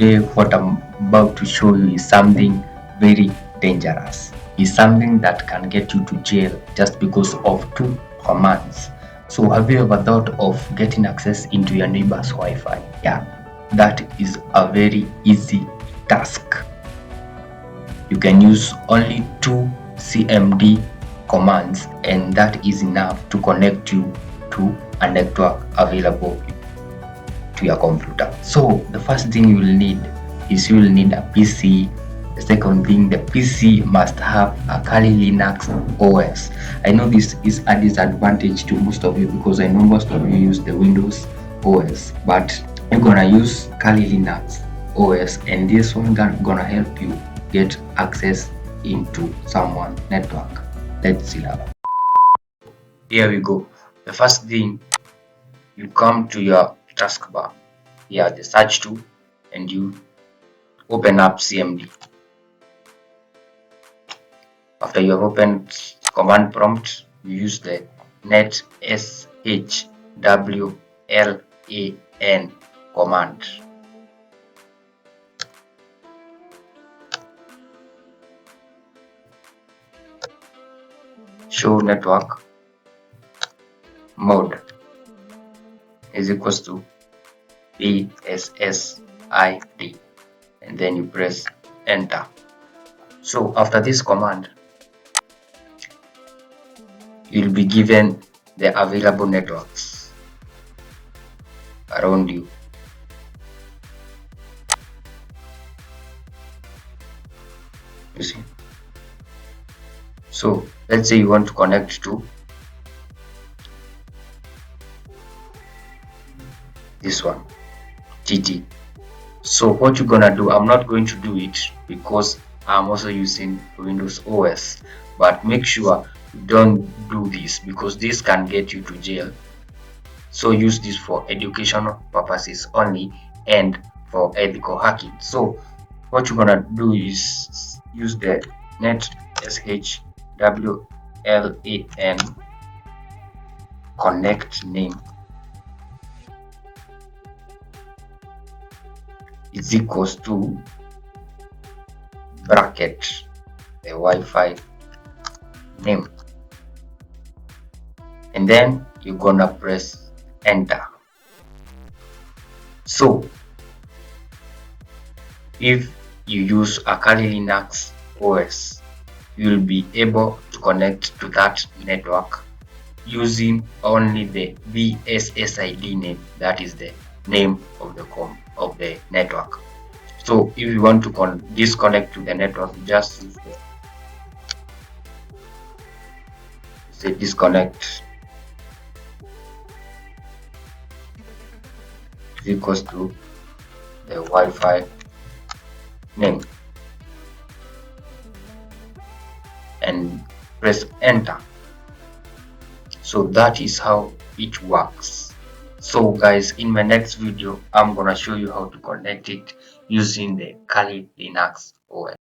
today what I'm about to show you is something very dangerous. It's something that can get you to jail just because of two commands. So have you ever thought of getting access into your neighbor's Wi-Fi? Yeah, that is a very easy task. You can use only two CMD commands and that is enough to connect you to a network available to your computer. So the first thing you will need is you will need a PC. The second thing, the PC must have a Kali Linux OS. I know this is a disadvantage to most of you because I know most of you use the Windows OS, but you're gonna use Kali Linux OS and this one gonna help you get access into someone's network. Let's see that. Here we go. The first thing, you come to your taskbar, here the search tool, and you open up CMD. After you have opened command prompt, you use the net shwlan command. Show network mode is equals to PSSID, and then you press enter. So after this command, you'll be given the available networks around you. You see? So let's say you want to connect to this one, TT. So what you're gonna do, I'm not going to do it because I'm also using Windows OS, but make sure you don't do this because this can get you to jail. So use this for educational purposes only and for ethical hacking. So what you're gonna do is use the net shwlan connect name is equals to bracket the Wi-Fi name, and then you're gonna press enter. So if you use a Kali Linux OS, you'll be able to connect to that network using only the VSSID name, that is the name of the network. So if you want to disconnect to the network, just use say disconnect is equals to the Wi-Fi name and press enter. So that is how it works. So guys, in my next video I'm gonna show you how to connect it using the Kali Linux OS.